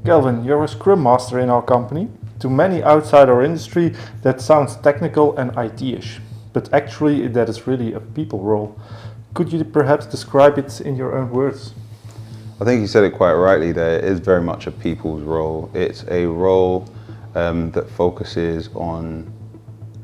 Kelvin, you're a Scrum Master in our company. To many outside our industry, that sounds technical and IT-ish, but actually that is really a people role. Could you perhaps describe it in your own words? I think you said it quite rightly there. It is very much a people's role. It's a role that focuses on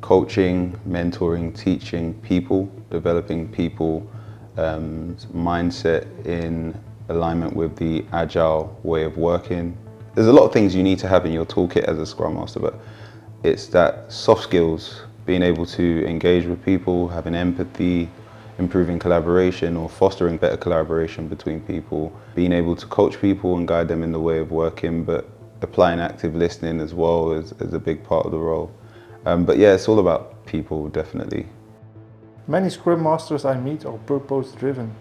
coaching, mentoring, teaching people, developing people mindset in alignment with the Agile way of working. There's a lot of things you need to have in your toolkit as a Scrum Master, but it's that soft skills, being able to engage with people, having empathy, improving collaboration or fostering better collaboration between people, being able to coach people and guide them in the way of working, but applying active listening as well is a big part of the role. But yeah, it's all about people, definitely. Many Scrum Masters I meet are purpose-driven.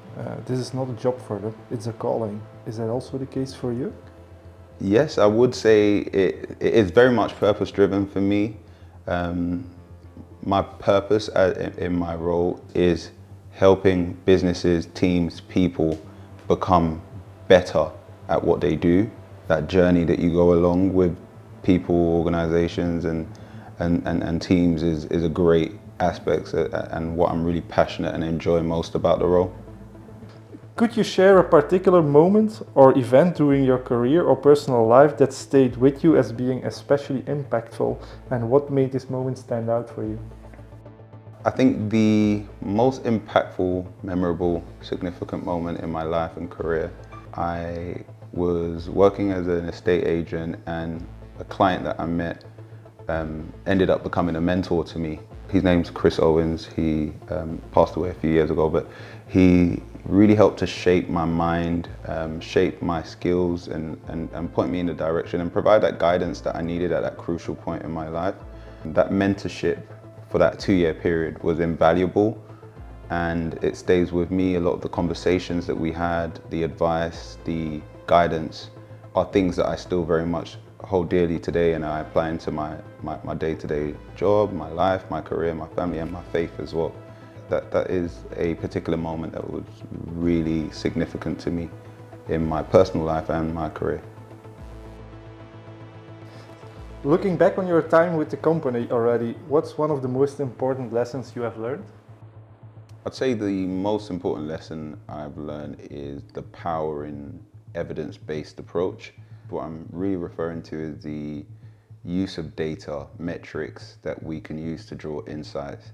This is not a job for them, it's a calling. Is that also the case for you? Yes, I would say it is very much purpose-driven for me. My purpose in my role is helping businesses, teams, people become better at what they do. That journey that you go along with people, organizations and teams is a great aspect and what I'm really passionate and enjoy most about the role. Could you share a particular moment or event during your career or personal life that stayed with you as being especially impactful, and what made this moment stand out for you? I think the most impactful, memorable, significant moment in my life and career, I was working as an estate agent, and a client that I met ended up becoming a mentor to me. His name's Chris Owens. He passed away a few years ago, but he really helped to shape my mind, shape my skills and point me in the direction and provide that guidance that I needed at that crucial point in my life. That mentorship for that 2-year period was invaluable, and it stays with me. A lot of the conversations that we had, the advice, the guidance are things that I still very much hold dearly today, and I apply into my day-to-day job, my life, my career, my family, and my faith as well. That is a particular moment that was really significant to me in my personal life and my career. Looking back on your time with the company already, what's one of the most important lessons you have learned? I'd say the most important lesson I've learned is the power in evidence-based approach. What I'm really referring to is the use of data, metrics that we can use to draw insights.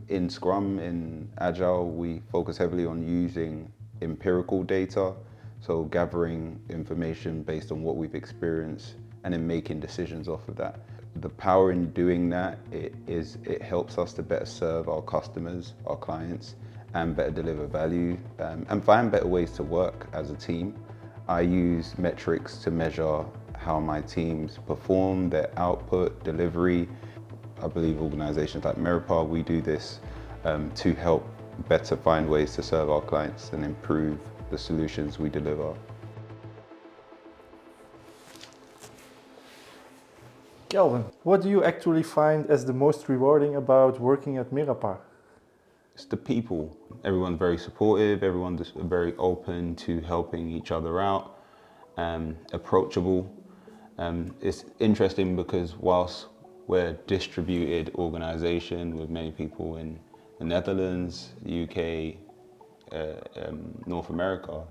In Scrum, in Agile, we focus heavily on using empirical data, so gathering information based on what we've experienced and then making decisions off of that. The power in doing that, it helps us to better serve our customers, our clients, and better deliver value and find better ways to work as a team. I use metrics to measure how my teams perform, their output, delivery. I believe organizations like Merapar, we do this to help better find ways to serve our clients and improve the solutions we deliver. Kelvin, what do you actually find as the most rewarding about working at Merapar? It's the people. Everyone's very supportive, everyone's very open to helping each other out, approachable. It's interesting because whilst we're a distributed organisation with many people in the Netherlands, UK, North America,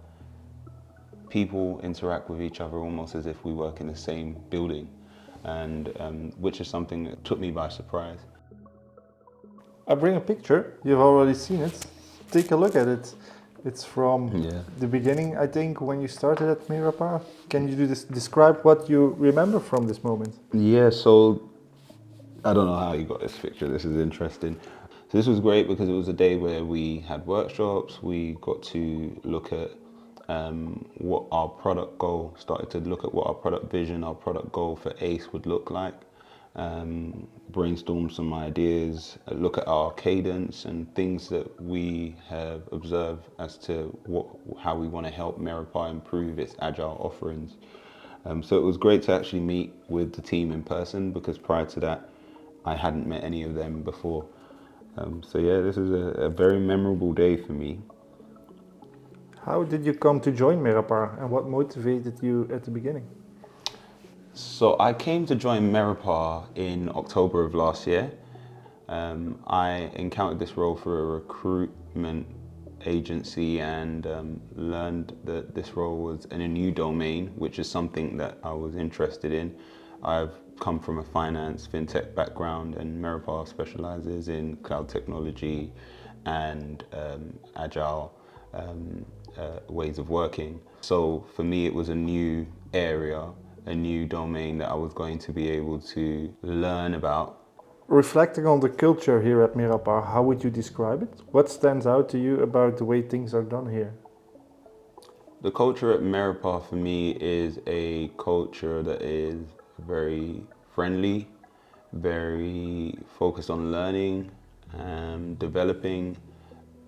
people interact with each other almost as if we work in the same building, and which is something that took me by surprise. I bring a picture, you've already seen it. Take a look at it. It's from the beginning, I think, when you started at Merapar. Can you describe what you remember from this moment? Yeah, so I don't know how you got this picture. This is interesting. So this was great because it was a day where we had workshops. We got to look at what our product goal, started to look at what our product vision, our product goal for ACE would look like. Brainstorm some ideas, look at our cadence and things that we have observed as to how we want to help Merapar improve its Agile offerings. So it was great to actually meet with the team in person, because prior to that I hadn't met any of them before. So yeah, this is a very memorable day for me. How did you come to join Merapar, and what motivated you at the beginning? So I came to join Merapar in October of last year. I encountered this role through a recruitment agency and learned that this role was in a new domain, which is something that I was interested in. I've come from a finance, fintech background, and Merapar specializes in cloud technology and agile ways of working. So for me, it was a new area, a new domain that I was going to be able to learn about. Reflecting on the culture here at Merapar, how would you describe it? What stands out to you about the way things are done here? The culture at Merapar for me is a culture that is very friendly, very focused on learning and developing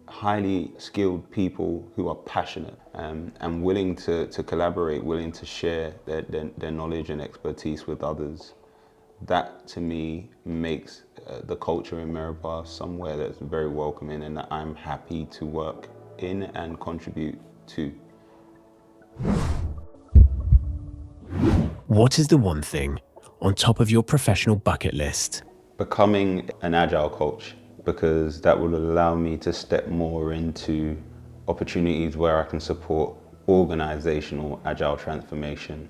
highly skilled people who are passionate and willing to collaborate, willing to share their knowledge and expertise with others. That to me makes the culture in Merapar somewhere that's very welcoming and that I'm happy to work in and contribute to. What is the one thing on top of your professional bucket list? Becoming an Agile coach, because that will allow me to step more into opportunities where I can support organizational Agile transformation,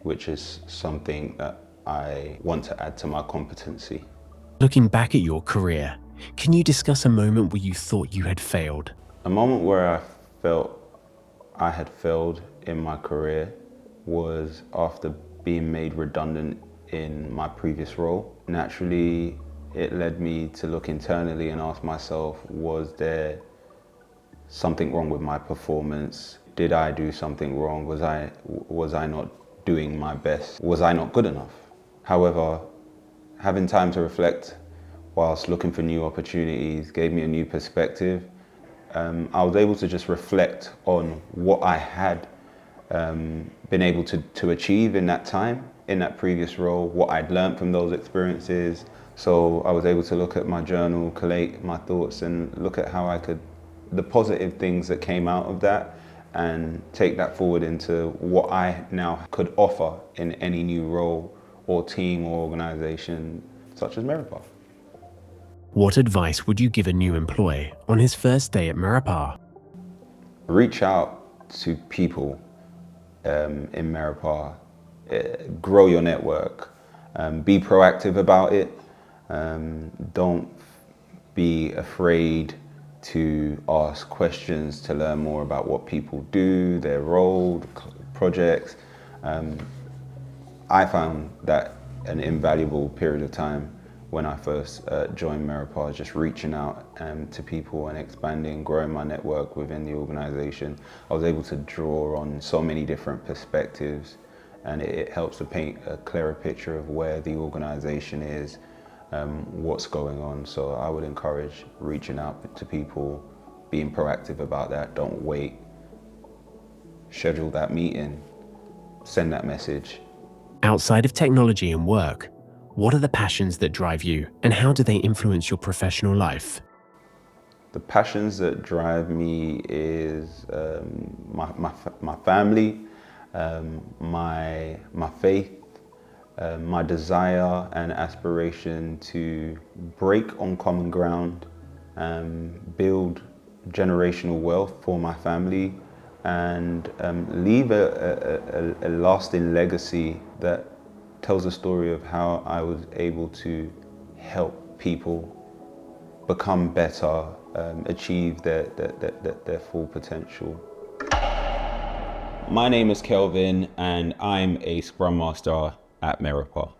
which is something that I want to add to my competency. Looking back at your career, can you discuss a moment where you thought you had failed? A moment where I felt I had failed in my career was after being made redundant in my previous role. Naturally, it led me to look internally and ask myself, was there something wrong with my performance? Did I do something wrong? Was I not doing my best? Was I not good enough? However, having time to reflect whilst looking for new opportunities gave me a new perspective. I was able to just reflect on what I had been able to achieve in that time, in that previous role, what I'd learned from those experiences. So I was able to look at my journal, collate my thoughts and look at how I could, the positive things that came out of that and take that forward into what I now could offer in any new role or team or organization such as Merapar. What advice would you give a new employee on his first day at Merapar? Reach out to people in Merapar, grow your network, be proactive about it. Don't be afraid to ask questions to learn more about what people do, their role, projects. I found that an invaluable period of time when I first joined Merapar, just reaching out to people and expanding, growing my network within the organization. I was able to draw on so many different perspectives, and it helps to paint a clearer picture of where the organization is, what's going on. So I would encourage reaching out to people, being proactive about that. Don't wait. Schedule that meeting, send that message. Outside of technology and work, what are the passions that drive you and how do they influence your professional life? The passions that drive me is my family, my faith, my desire and aspiration to break on common ground, build generational wealth for my family, and leave a lasting legacy that tells a story of how I was able to help people become better, achieve their full potential. My name is Kelvin and I'm a Scrum Master at Merapar.